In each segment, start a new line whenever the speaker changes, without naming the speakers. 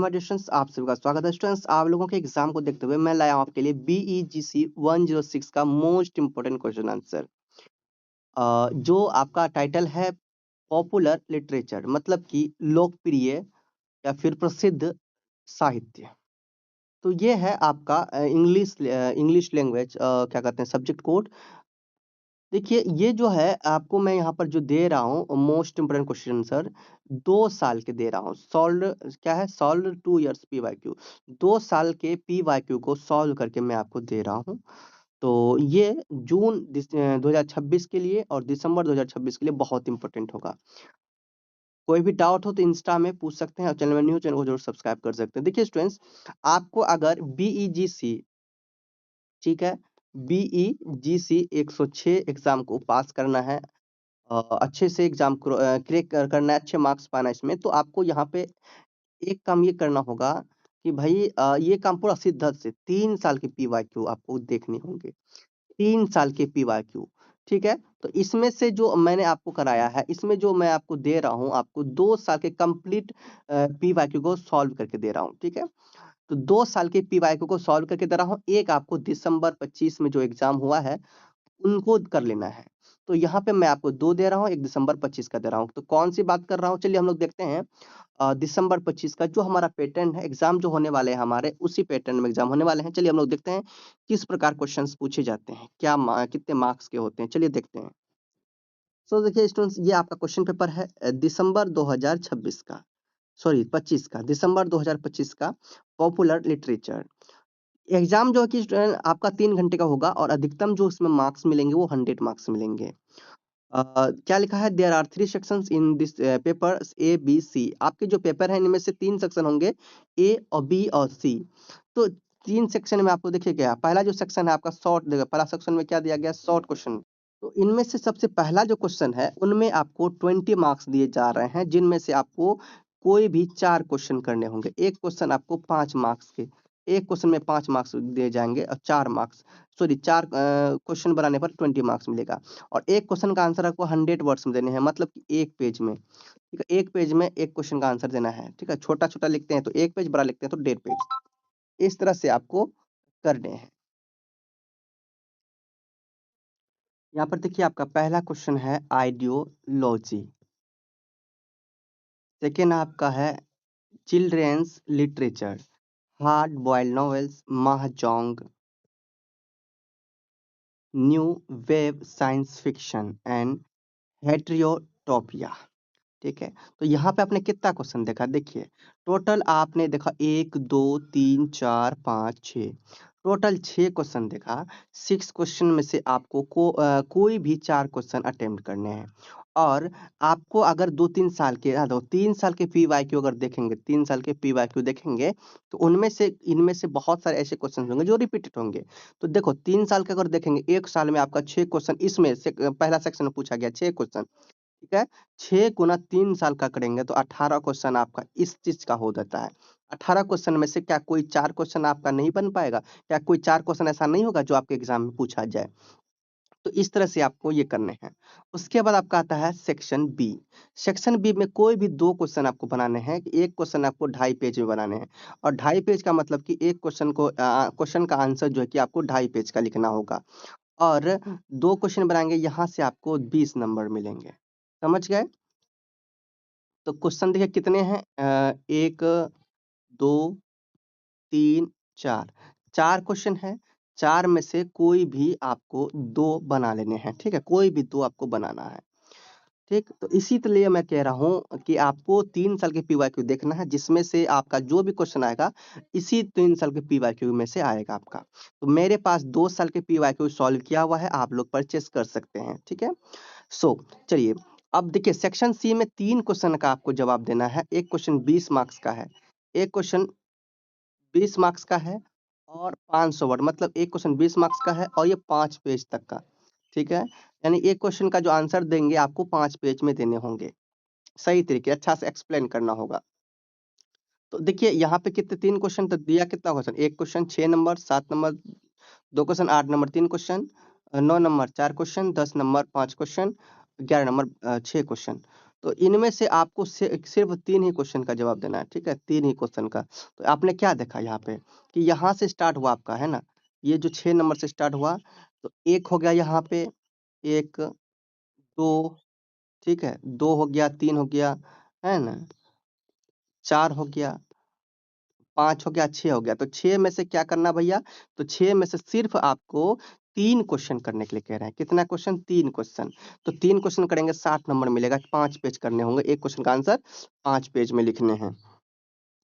Hello my dear students, आप सभी का स्वागत है। स्टूडेंट्स, आप लोगों के एग्जाम को देखते हुए मैं लाया हूं आपके लिए BEGC 106 का मोस्ट इंपोर्टेंट क्वेश्चन आंसर, जो आपका टाइटल है पॉपुलर लिटरेचर, मतलब कि लोकप्रिय या फिर प्रसिद्ध साहित्य। तो ये है आपका इंग्लिश लैंग्वेज, क्या कहते हैं, सब्जेक्ट कोड। देखिए, ये जो है आपको मैं यहाँ पर जो दे रहा हूँ मोस्ट इंपोर्टेंट क्वेश्चन सर, 2 साल के दे रहा हूँ। सॉल्व क्या है, सॉल्व 2 इयर्स PYQ, 2 साल के PYQ को सॉल्व करके मैं आपको दे रहा हूँ। तो ये जून 2026 के लिए और दिसंबर 2026 के लिए बहुत इंपॉर्टेंट होगा। कोई भी डाउट हो तो इंस्टा में पूछ सकते हैं और चैनल में न्यू चैनल को जरूर सब्सक्राइब कर सकते हैं। देखिए स्टूडेंट्स, आपको अगर BEGC, ठीक है, BEGC 106 एग्जाम को पास करना है, अच्छे से एग्जाम क्रैक करना है, अच्छे मार्क्स पाना है इसमें, तो आपको यहाँ पे एक काम ये करना होगा कि भाई ये काम पूरा शिद्दत से 3 साल के PYQ आपको देखने होंगे। 3 साल के PYQ, ठीक है। तो इसमें से जो मैंने आपको कराया है, इसमें जो मैं आपको दे रहा हूँ, आपको 2 साल के कंप्लीट PYQ को सॉल्व करके दे रहा हूँ, ठीक है। तो 2 साल के PYQ को सॉल्व करके दे रहा हूँ। एक आपको दिसंबर 25 में जो एग्जाम हुआ है उनको कर लेना है। तो यहाँ पे मैं आपको 2 दे रहा हूँ, एक दिसंबर 25 का दे रहा हूँ। तो कौन सी बात कर रहा हूँ, चलिए हम लोग देखते हैं। दिसंबर 25 का जो हमारा पैटर्न है, एग्जाम जो होने वाले हैं हमारे, उसी पैटर्न में एग्जाम होने वाले हैं। चलिए हम लोग देखते हैं किस प्रकार क्वेश्चंस पूछे जाते हैं, कितने मार्क्स के होते हैं, चलिए देखते हैं। सो देखिए स्टूडेंट्स, ये आपका क्वेश्चन पेपर है दिसंबर 2026 का, सॉरी 25 का, दिसंबर 2025 का पॉपुलर लिटरेचर। एग्जाम जो है कि स्टूडेंट आपका 3 घंटे का होगा और अधिकतम जो इसमें मार्क्स मिलेंगे वो 100 मार्क्स मिलेंगे। क्या लिखा है, there are 3 sections in this paper A B C। आपके जो पेपर है इनमें से 3 सेक्शन होंगे, A और B और C। तो 3 सेक्शन में आपको देखिए क्या, पहला जो सेक्शन है आपका शॉर्ट देगा, पहला सेक्शन में क्या दिया गया, शॉर्ट क्वेश्चन। तो इनमें से सबसे पहला जो क्वेश्चन है उनमें आपको 20 मार्क्स दिए जा रहे हैं, जिनमें से आपको कोई भी 4 क्वेश्चन करने होंगे। एक क्वेश्चन आपको 5 मार्क्स के, एक क्वेश्चन में 5 मार्क्स दिए जाएंगे और 4 मार्क्स, सॉरी 4 क्वेश्चन बनाने पर 20 मार्क्स मिलेगा। और एक क्वेश्चन का आंसर आपको 100 वर्ड्स में देने हैं, मतलब कि एक पेज में, ठीक है, एक पेज में एक क्वेश्चन का आंसर देना है, ठीक है। छोटा छोटा लिखते हैं तो 1 पेज, बड़ा लिखते हैं तो 1.5 पेज, इस तरह से आपको करने हैं। यहाँ पर देखिए आपका पहला क्वेश्चन है आइडियोलॉजी, सेकेंड आपका है children's literature, hard boiled novels, mahjong, new wave science fiction and heterotopia, ठीक है। तो यहाँ पे आपने कितना क्वेश्चन देखा, देखिए टोटल आपने देखा 1 2 3 4 5 6, टोटल 6 क्वेश्चन देखा। 6 क्वेश्चन में से आपको कोई भी 4 क्वेश्चन अटेम्प्ट करने हैं। और आपको अगर 2-3 साल के 3 साल के PYQ अगर देखेंगे, 3 साल के PYQ देखेंगे, तो उनमें से इनमें से बहुत सारे ऐसे क्वेश्चन होंगे जो रिपीटेड होंगे। तो देखो 3 साल के अगर देखेंगे, 1 साल में आपका 6 क्वेश्चन, इसमें से पहला सेक्शन में पूछा गया 6 क्वेश्चन, ठीक है। 6 गुना 3 साल का करेंगे तो 18 क्वेश्चन आपका इस चीज का हो जाता है। 18 क्वेश्चन में से क्या कोई 4 क्वेश्चन आपका नहीं बन पाएगा? क्या कोई 4 क्वेश्चन ऐसा नहीं होगा जो आपके एग्जाम में पूछा जाए? तो इस तरह से आपको ये करने हैं। उसके बाद आपका आता है सेक्शन बी। सेक्शन बी में कोई भी 2 क्वेश्चन आपको बनाने हैं। एक क्वेश्चन आपको 2.5 पेज में बनाने हैं, और 2.5 पेज का मतलब कि एक क्वेश्चन का आंसर जो है कि आपको 2.5 पेज का लिखना होगा। और 2 क्वेश्चन बनाएंगे, यहाँ से आपको 20 नंबर मिलेंगे। समझ गए? तो क्वेश्चन देखिए कितने हैं, 1 2 3 4, 4 क्वेश्चन है। 4 में से कोई भी आपको 2 बना लेने हैं, ठीक है, कोई भी 2 आपको बनाना है, ठीक। तो इसी लिए मैं कह रहा हूँ कि आपको 3 साल के PYQ देखना है, जिसमें से आपका जो भी क्वेश्चन आएगा इसी 3 साल के PYQ में से आएगा आपका। तो मेरे पास 2 साल के PYQ सॉल्व किया हुआ है, आप लोग परचेस कर सकते हैं, ठीक है। सो चलिए, अब देखिए सेक्शन सी में 3 क्वेश्चन का आपको जवाब देना है। एक क्वेश्चन 20 मार्क्स का है, एक क्वेश्चन 20 मार्क्स का है और 500 वर्ड, मतलब एक क्वेश्चन 20 मार्क्स का है और ये 5 पेज तक का, ठीक है। यानी एक क्वेश्चन का जो आंसर देंगे आपको 5 पेज में देने होंगे, सही तरीके अच्छा से एक्सप्लेन करना होगा। तो देखिए यहाँ पे कितने 3 क्वेश्चन तो दिया, कितना क्वेश्चन, एक question 6 number, 7 number 2 question, 8 number 3 question, 9 number 4 question, 10 number 5 question, 11 number 6 question. तो इनमें से आपको सिर्फ 3 ही क्वेश्चन का जवाब देना है, ठीक है? 3 ही क्वेश्चन का। तो आपने क्या देखा यहाँ पे कि यहाँ से स्टार्ट हुआ आपका, है ना? ये जो 6 नंबर से स्टार्ट हुआ, तो 1 हो गया यहाँ पे, 1, 2, ठीक है? 2 हो गया, 3 हो गया, है ना? 4 हो गया, 5 हो गया, 6 हो गया। तो 6 में से क्या करना भैया? तो 6 में से सिर्फ आपको 3 क्वेश्चन करने के लिए कह रहे हैं। कितना क्वेश्चन? 3 क्वेश्चन। तो 3 क्वेश्चन करेंगे 60 नंबर मिलेगा, 5 पेज करने होंगे। 1 क्वेश्चन का आंसर 5 पेज में लिखने हैं।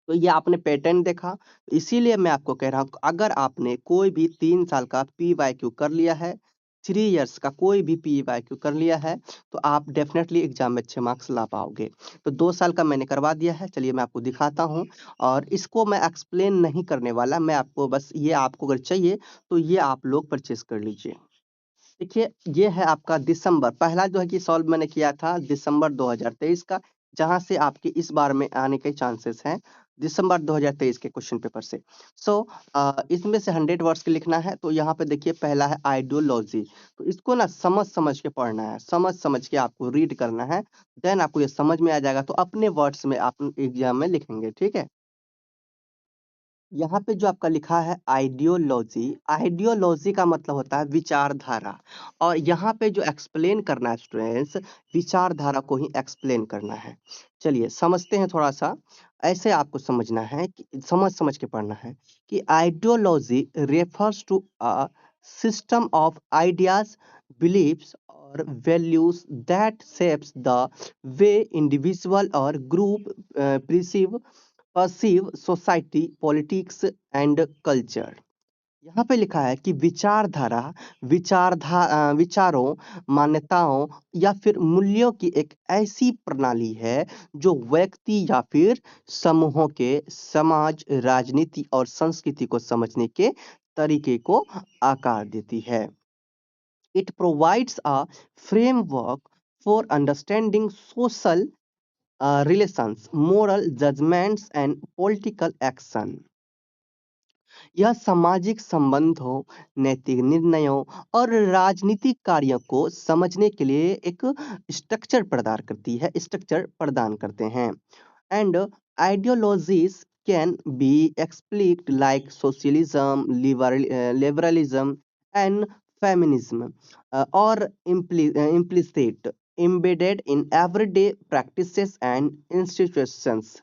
तो ये आपने पैटर्न देखा, इसीलिए मैं आपको कह रहा हूँ, अगर आपने कोई भी 3 साल का पीवाईक्यू कर लिया है, 3 इयर्स का कोई भी पीवाईक्यू कर लिया है, तो आप डेफिनेटली एग्जाम में अच्छे मार्क्स ला पाओगे। तो 2 साल का मैंने करवा दिया है, चलिए मैं आपको दिखाता हूँ, और इसको मैं एक्सप्लेन नहीं करने वाला, मैं आपको बस ये, आपको अगर चाहिए तो ये आप लोग परचेज कर लीजिए। देखिए, ये है आपका दिसंबर, पहला जो है कि सॉल्व मैंने किया था दिसंबर 2023 का, जहां से आपके इस बार में आने के चांसेस हैं, दिसंबर 2023 के क्वेश्चन पेपर से। इसमें से 100 वर्ड्स के लिखना है। तो यहाँ पे देखिए, पहला है आइडियोलॉजी। तो इसको ना समझ समझ के पढ़ना है, समझ समझ के आपको रीड करना है, देन आपको ये समझ में आ जाएगा, तो अपने वर्ड्स में आप एग्जाम में लिखेंगे, ठीक है? यहाँ पे जो आपका लिखा है आइडियोलॉजी, आइडियोलॉजी का मतलब होता है विचारधारा, और यहाँ पे जो एक्सप्लेन करना है स्टूडेंट्स, विचारधारा को ही एक्सप्लेन करना है। चलिए समझते हैं थोड़ा सा। ऐसे आपको समझना है कि समझ समझ के पढ़ना है कि ideology refers to a system of ideas, beliefs और values that shapes the way individual और group perceive society, politics and culture। यहाँ पे लिखा है कि विचारधारा, विचारों, मान्यताओं या फिर मूल्यों की एक ऐसी प्रणाली है जो व्यक्ति या फिर समूहों के समाज, राजनीति और संस्कृति को समझने के तरीके को आकार देती है। It provides a framework for understanding social relations, moral judgments and political action। यह सामाजिक संबंधों, नैतिक निर्णयों और राजनीतिक कार्यों को समझने के लिए एक स्ट्रक्चर प्रदान करती है, स्ट्रक्चर प्रदान करते हैं। And ideologies can be explicit like socialism, liberalism and feminism, और implicit embedded in everyday practices and institutions।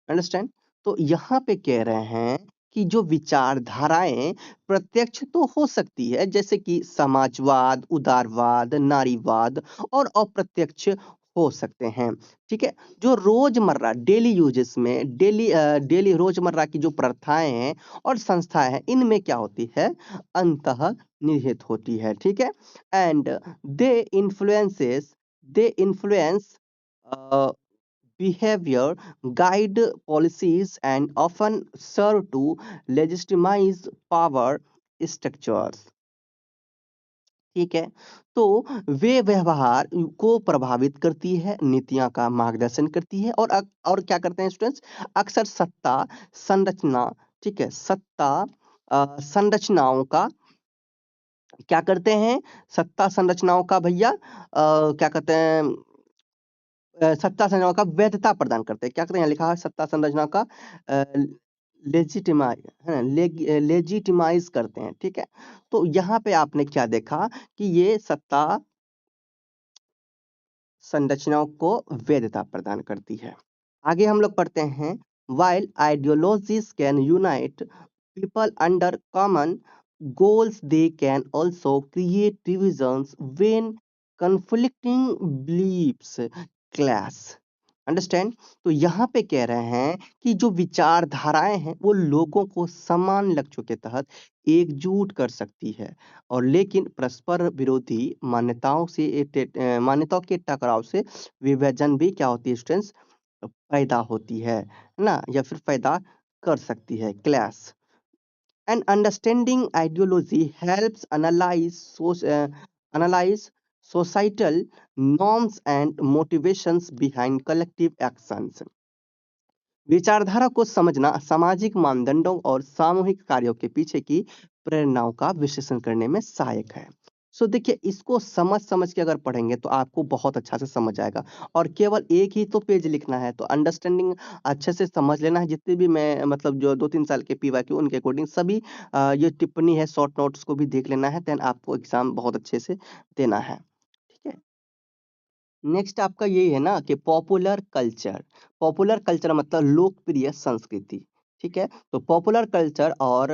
Understand? तो यहाँ पे कह रहे हैं कि जो विचारधाराएं प्रत्यक्ष तो हो सकती है, जैसे कि समाजवाद, उदारवाद, नारीवाद, और अप्रत्यक्ष हो सकते हैं, ठीक है? जो रोजमर्रा डेली यूजेस में, डेली रोजमर्रा की जो प्रथाएं हैं और संस्थाएं हैं, इनमें क्या होती है? अंतः निहित होती है, ठीक है? And they influences they influence behavior, guide policies, and often serve to legitimize power structures। ठीक है? तो वे व्यवहार को प्रभावित करती है, नीतियां का मार्गदर्शन करती है, और क्या करते हैं स्टूडेंट्स? अक्सर सत्ता संरचना, ठीक है? सत्ता संरचनाओं का क्या करते हैं? सत्ता संरचनाओं का भैया क्या कहते हैं? सत्ता संरचना का वैधता प्रदान करते हैं। क्या करते हैं? यहाँ लिखा है सत्ता संरचना का लेजिटिमाइज, है ना? लेजिटिमाइज करते हैं, ठीक है? तो यहाँ पे आपने क्या देखा कि ये सत्ता संरचनाओं को वैधता प्रदान करती है। आगे हम लोग पढ़ते हैं, while ideologies can unite people under common goals, they can also create divisions when conflicting beliefs clash। Understand? तो यहाँ पे कह रहे हैं कि जो विचारधाराएं हैं वो लोगों को समान लक्ष्यों के तहत एकजुट कर सकती है, और लेकिन परस्पर विरोधी मान्यताओं के टकराव से विभाजन भी क्या होती है स्टूडेंट्स? पैदा होती है ना? या फिर पैदा कर सकती है, clash. And understanding ideology helps analyse societal norms and motivations behind collective actions. विचारधारा को समझना सामाजिक मानदंडों और सामूहिक कार्यों के पीछे की प्रेरणाओं का विश्लेषण करने में सहायक है। सो देखिए इसको समझ-समझ के अगर पढ़ेंगे तो आपको बहुत अच्छा से समझ आएगा और केवल एक ही तो पेज लिखना है, तो अंडरस्टैंडिंग अच्छे से समझ लेना है। जितने भी मैं मतलब जो 2-3 साल के पीवाईक्यू उनके अकॉर्डिंग सभी ये टिप्पणी है, शॉर्ट नोट्स को भी देख लेना है, देन आपको एग्ज़ाम बहुत अच्छे से देना है। ठीक है? नेक्स्ट आपका यही है ना कि पॉपुलर कल्चर। पॉपुलर कल्चर मतलब लोकप्रिय संस्कृति, ठीक है? तो पॉपुलर कल्चर और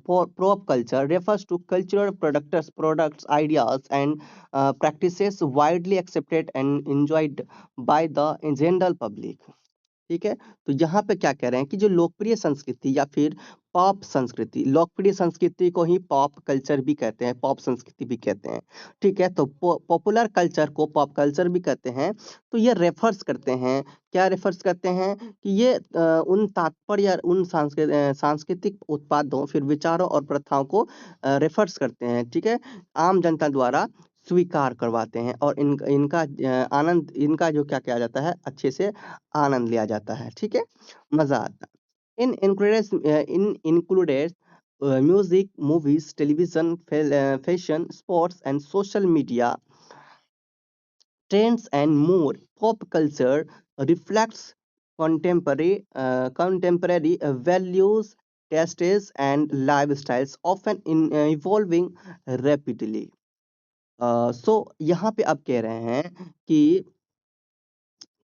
pop culture refers to cultural products, ideas and practices widely accepted and enjoyed by the general public. ठीक है? तो यहाँ पे क्या कह रहे हैं कि जो लोकप्रिय संस्कृति या फिर पॉप संस्कृति, लोकप्रिय संस्कृति को ही पॉप कल्चर भी कहते हैं, पॉप संस्कृति भी कहते हैं। ठीक है? तो पॉपुलर कल्चर को पॉप कल्चर भी कहते हैं। तो ये रेफर्स करते हैं, क्या रेफर्स करते हैं कि ये उन तात्पर्य या उन सांस्कृतिक उत्पादों, फिर विचारों और प्रथाओं को रेफर्स करते हैं, ठीक है? आम जनता द्वारा स्वीकार करवाते हैं और इनका आनंद इनका जो क्या किया जाता है, अच्छे से आनंद लिया जाता है, ठीक है? मज़ा आता है। In included music, movies, television, fashion, sports and social media trends and more. Pop culture reflects contemporary values, tastes, and lifestyles, often evolving rapidly. सो यहाँ पे आप कह रहे हैं कि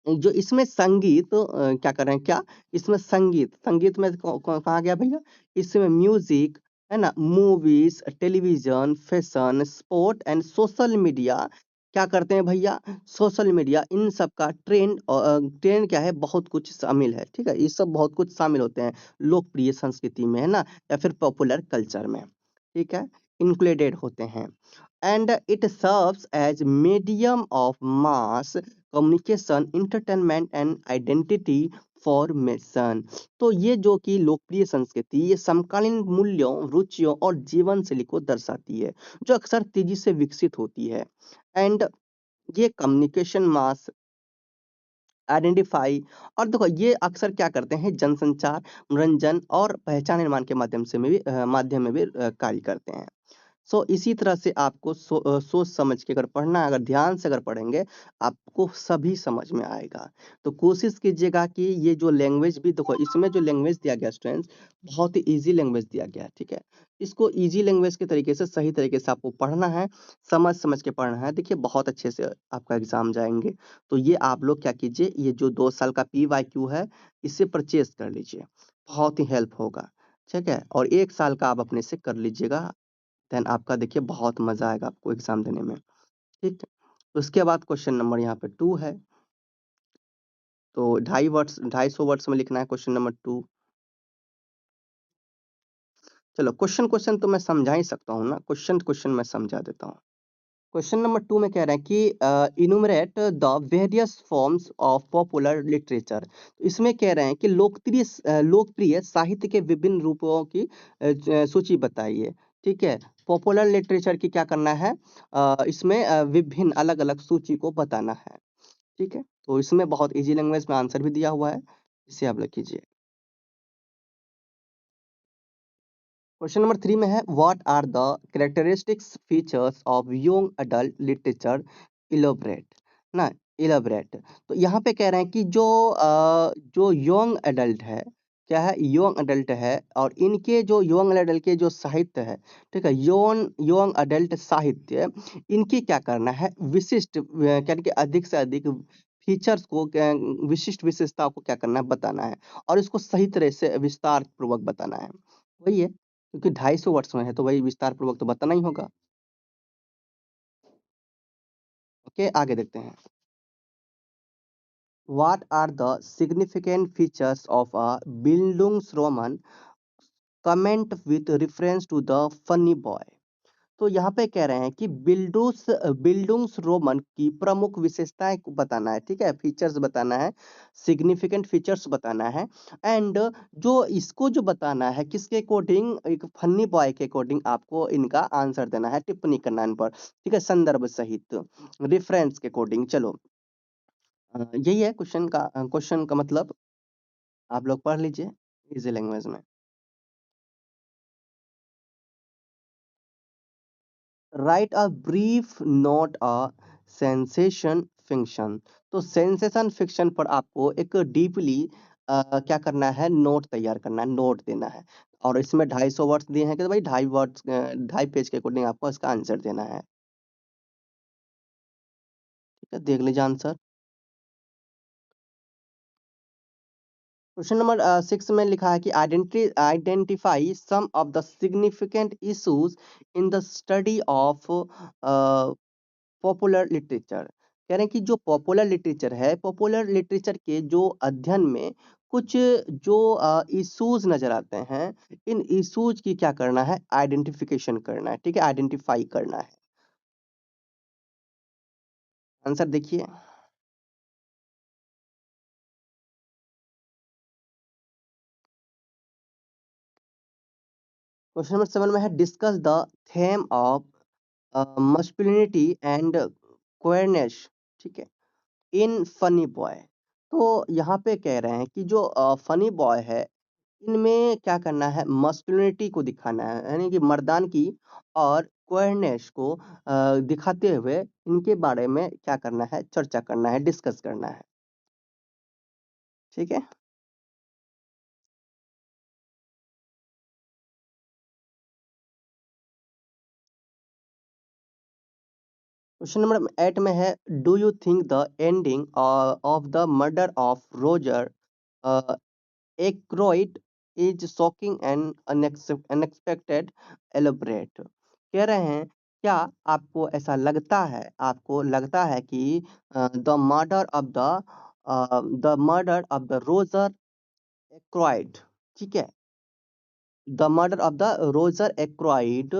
जो इसमें संगीत क्या कर रहे हैं क्या? इसमें संगीत में कहाँ गया भैया? इसमें म्यूज़िक, है ना? Movies, television, fashion, sport and social media क्या करते हैं भैया? सोशल मीडिया इन सब का ट्रेंड क्या है? बहुत कुछ शामिल है, ठीक है? ये सब बहुत कुछ शामिल होते हैं लोकप्रिय संस्कृति में, है ना? या फिर पॉपुलर कल्चर में, ठीक है? इंक्लूडेड होते हैं and it serves as medium of mass communication, entertainment and identity formation. तो ये जो कि लोकप्रिय संस्कृति ये समकालीन मूल्यों, रुचियों और जीवन शैली को दर्शाती है, जो अक्सर तेजी से विकसित होती है एंड ये कम्युनिकेशन मास आइडेंटिफाई और देखो ये अक्सर क्या करते हैं जनसंचार, मनोरंजन और पहचान निर्माण के माध्यम में भी कार्य करते हैं। सो इसी तरह से आपको सोच समझ के अगर पढ़ना है, अगर ध्यान से अगर पढ़ेंगे, आपको सभी समझ में आएगा। तो कोशिश कीजिएगा कि ये जो लैंग्वेज भी देखो इसमें जो लैंग्वेज दिया गया स्टूडेंट्स, बहुत ही ईज़ी लैंग्वेज दिया गया है, ठीक है? इसको ईज़ी लैंग्वेज के तरीके से सही तरीके से आपको पढ़ना है, समझ-समझ के पढ़ना है। देखिए बहुत अच्छे से आपका एग्ज़ाम जाएँगे। तो ये आप लोग क्या कीजिए, ये जो 2 साल का पीवाईक्यू है, इसे परचेज़ कर लीजिए। बहुत ही हेल्प होगा, ठीक है? और 1 साल का आप अपने से कर लीजिएगा देन आपका देखिए बहुत मज़ा आएगा आपको एग्ज़ाम देने में, ठीक है? उसके बाद क्वेश्चन नंबर यहाँ पे 2 है, तो 250 वर्ड्स में लिखना है क्वेश्चन नंबर 2। चलो क्वेश्चन तो मैं समझा ही सकता हूँ ना, क्वेश्चन मैं समझा देता हूँ। क्वेश्चन नंबर 2 में कह रहा है कि इनुमरेट the various forms of popular literature. इसमें कह रहे हैं कि लोकप्रिय साहित्य के विभिन्न रूपों की सूची बताइए, ठीक है? पॉपुलर लिटरेचर की क्या करना है? इसमें विभिन्न अलग-अलग सूची को बताना है, ठीक है? तो इसमें बहुत ईज़ी लैंग्वेज में आंसर भी दिया हुआ है, इसे आप लोग कीजिए। क्वेश्चन नंबर 3 में है what are the characteristics features of young adult literature elaborate ना इलैबोरेट। तो यहाँ पे कह रहे हैं कि जो यंग अडल्ट है, क्या है? यंग अडल्ट है और इनके जो यंग अडल्ट के जो साहित्य है, ठीक है? यंग अडल्ट साहित्य इनकी क्या करना है? विशिष्ट यानी कि अधिक से अधिक फीचर्स को विशिष्ट विशेषताओं को क्या करना है? बताना है और इसको सही तरह से विस्तार पूर्वक बताना है। वही है, क्योंकि 250 वर्ड्स में है तो वही विस्तार पूर्वक तो बताना ही होगा। ओके, आगे देखते हैं। What are the significant features of a bildungsroman comment with reference to the funny boy. तो यहाँ पे कह रहे हैं कि बिल्डुंग्स रोमन की प्रमुख विशेषताएं को बताना है, ठीक है? फीचर्स बताना है, सिग्निफिकेंट फीचर्स बताना है एंड जो इसको जो बताना है किसके अकॉर्डिंग, एक फनी बॉय के अकॉर्डिंग आपको इनका आंसर देना है, टिप्पणी करना है इन पर, ठीक है? संदर्भ सहित, रेफरेंस के अकॉर्डिंग। चलो यही है क्वेश्चन का मतलब आप लोग पढ़ लीजिए इजी लैंग्वेज में। Right a brief note a sensation fiction. तो सेंसेशन फिक्शन पर आपको एक डीपली क्या करना है, नोट तैयार करना है, नोट देना है। और इसमें 250 वर्ड्स दिए हैं कि भाई 2.5 वर्ड्स 2.5 पेज के अकॉर्डिंग आपको इसका आंसर देना है। ठीक है, देख लीजिए आंसर। क्वेश्चन नंबर 6 में लिखा है कि identify some of the significant issues in the study of popular literature. कह रहे हैं कि जो पॉपुलर लिटरेचर है, पॉपुलर लिटरेचर के जो अध्ययन में कुछ जो इश्यूज नजर आते हैं, इन इश्यूज की क्या करना है, आइडेंटिफिकेशन करना है। ठीक है, आइडेंटिफाई करना है। आंसर देखिए। क्वेश्चन नंबर 7 में है discuss the theme of masculinity and queerness. ठीक है, इन फनी बॉय। तो यहाँ पे कह रहे हैं कि जो फनी बॉय है, इनमें क्या करना है, मस्कुलिनिटी को दिखाना है, यानी कि मर्दान की, और क्वेयरनेस को दिखाते हुए इनके बारे में क्या करना है, चर्चा करना है, डिस्कस करना है। ठीक है। क्वेश्चन नंबर 8 में है do you think the ending of the murder of Roger Ackroyd is shocking and unexpected, elaborate. कह रहे हैं क्या आपको ऐसा लगता है, आपको लगता है कि the murder of the Roger Ackroyd, ठीक है, the murder of the Roger Ackroyd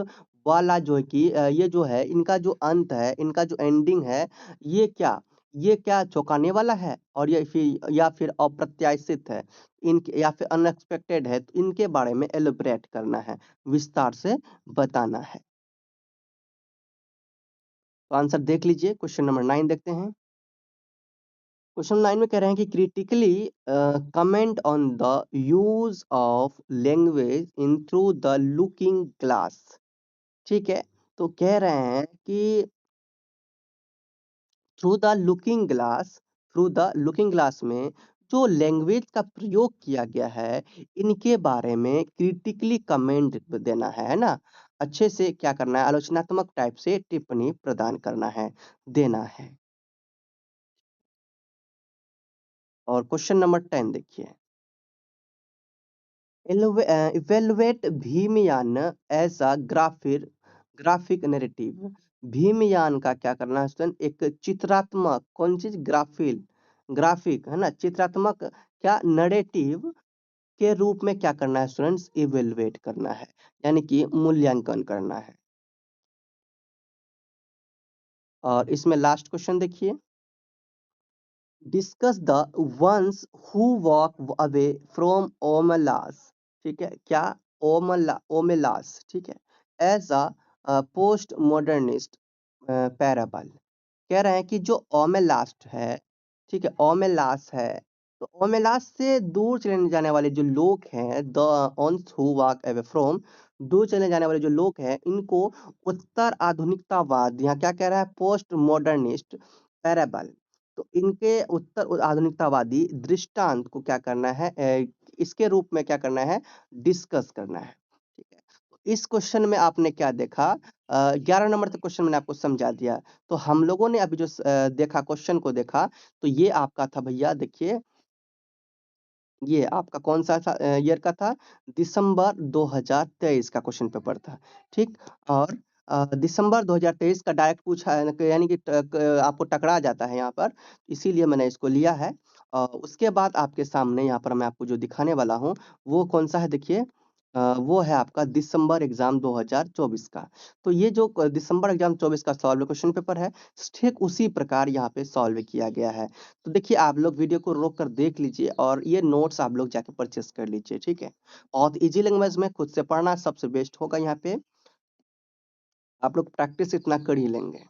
वाला जो है कि ये जो है इनका जो अंत है, इनका जो एंडिंग है, ये क्या ये क्या चौंकाने वाला है, और ये फिर या फिर अप्रत्याशित है, इन या फिर अनएक्सपेक्टेड है, तो इनके बारे में एलिब्रेट करना है, विस्तार से बताना है। तो आंसर देख लीजिए, क्वेश्चन नंबर 9 देखते हैं। क्वेश्चन 9 में कह रहे हैं कि critically comment on the use of language in through the looking glass. ठीक है, तो कह रहे हैं कि through the looking glass, through the looking glass में जो लैंग्वेज का प्रयोग किया गया है, इनके बारे में क्रिटिकली कमेंट देना है ना, अच्छे से क्या करना है, आलोचनात्मक टाइप से टिप्पणी प्रदान करना है, देना है। और क्वेश्चन नंबर 10 देखिए। Evaluate Bhimayana as a graphic narrative. Bhimayana का क्या करना है स्टूडेंट, एक चित्रात्मक, कौन चीज, ग्राफिक है ना, चित्रात्मक क्या, नरेटिव के रूप में क्या करना है स्टूडेंट्स, इवेलुएट करना है, यानी कि मूल्यांकन करना है। और इसमें लास्ट क्वेश्चन देखिए। Discuss the ones who walk away from Omelas. ठीक है, क्या, ओमेलास, ठीक है, as a post modernist parable. कह रहे हैं कि जो ओमेलास्ट है, ठीक है, ओमेलास है, तो ओमेलास से दूर चले जाने वाले जो लोग हैं, the ones who walk away from, दूर चले जाने वाले जो लोग हैं, इनको उत्तर आधुनिकतावाद, यहाँ क्या कह रहा है, पोस्ट मॉडर्निस्ट पैराबल, तो इनके उत्तर आधुनिकतावादी दृष्टांत को क्या करना है, इसके रूप में क्या करना है, डिस्कस करना है। ठीक है, तो इस क्वेश्चन में आपने क्या देखा, 11 नंबर तक क्वेश्चन मैंने आपको समझा दिया। तो हम लोगों ने अभी जो देखा, क्वेश्चन को देखा, तो ये आपका था भैया, देखिए, ये आपका कौन सा था, ईयर का था, दिसंबर 2023 का क्वेश्चन पेपर था। ठीक, और दिसंबर 2023 का डायरेक्ट पूछा है, यानी कि आपको टकरा जाता है यहाँ पर, इसीलिए मैंने इसको लिया है। उसके बाद आपके सामने यहाँ पर मैं आपको जो दिखाने वाला हूँ, वो कौन सा है, देखिए, वो है आपका दिसंबर एग्जाम 2024 का। तो ये जो दिसंबर एग्जाम 24 का सॉल्व क्वेश्चन पेपर है, ठीक उसी प्रकार यहाँ पे सॉल्व किया गया है। तो देखिए, आप लोग वीडियो को रोक कर देख लीजिए, और ये नोट्स आप लोग जाके परचेस कर लीजिए। ठीक है, बहुत इजी लैंग्वेज में खुद से पढ़ना सबसे बेस्ट होगा। यहाँ पे आप लोग प्रैक्टिस इतना कर ही लेंगे।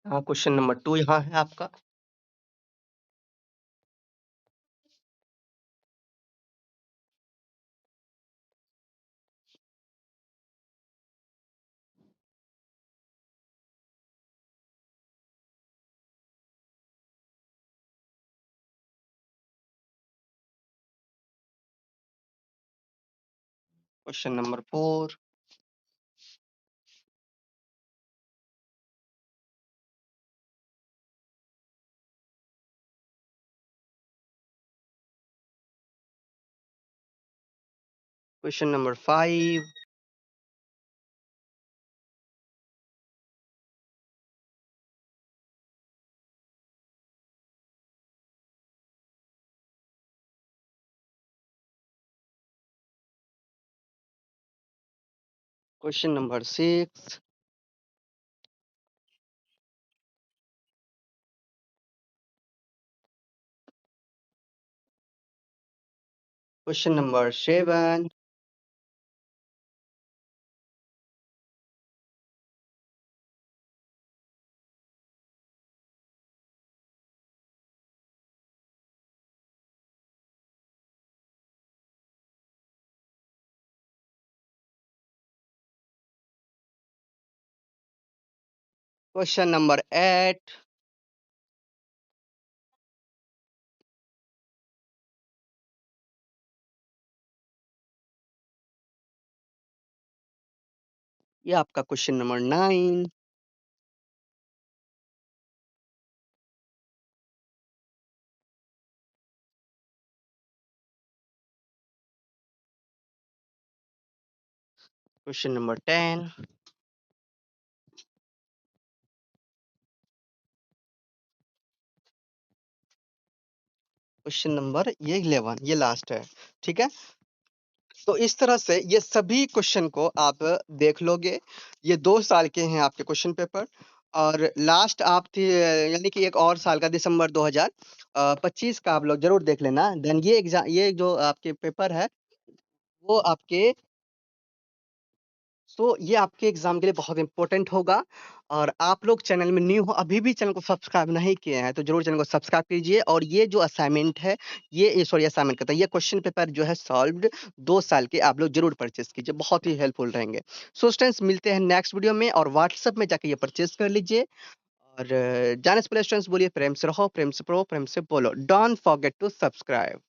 हाँ, क्वेश्चन नंबर 2 यहाँ है आपका। Question number 4। Question number 5। Question number 6। Question number 7। Question number 8। ये आपका question number 9। Question number 10। Question number ये 11, ये लास्ट है। ठीक है? तो इस तरह से ये सभी क्वेश्चन को आप देख लोगे। ये 2 साल के हैं आपके क्वेश्चन पेपर, और लास्ट आप थे यानी कि एक और साल का दिसंबर 2025 का आप लोग ज़रूर देख लेना। देन ये जो आपके पेपर है, वो आपके ये आपके एग्ज़ाम के लिए बहुत इम्पोर्टेंट होगा। और आप लोग चैनल में न्यू हो, अभी भी चैनल को सब्सक्राइब नहीं किए हैं, तो ज़रूर चैनल को सब्सक्राइब कीजिए। और ये जो असाइनमेंट है, ये सॉरी असाइनमेंट कहता है, ये क्वेश्चन पेपर जो है सॉल्व्ड 2 साल के आप लोग ज़रूर परचेज़ कीजिए, बहुत ही हेल्पफुल रहेंगे। सो स्टूडेंट्स, मिलते हैं नेक्स्ट वीडियो में, और व्हाट्सएप में जाके ये परचेज़ कर लीजिए। और जाने से पहले स्टूडेंट्स बोलिए, प्रेम से रहो, प्रेम से पढ़ो, प्रेम से बोलो। Don't forget to subscribe.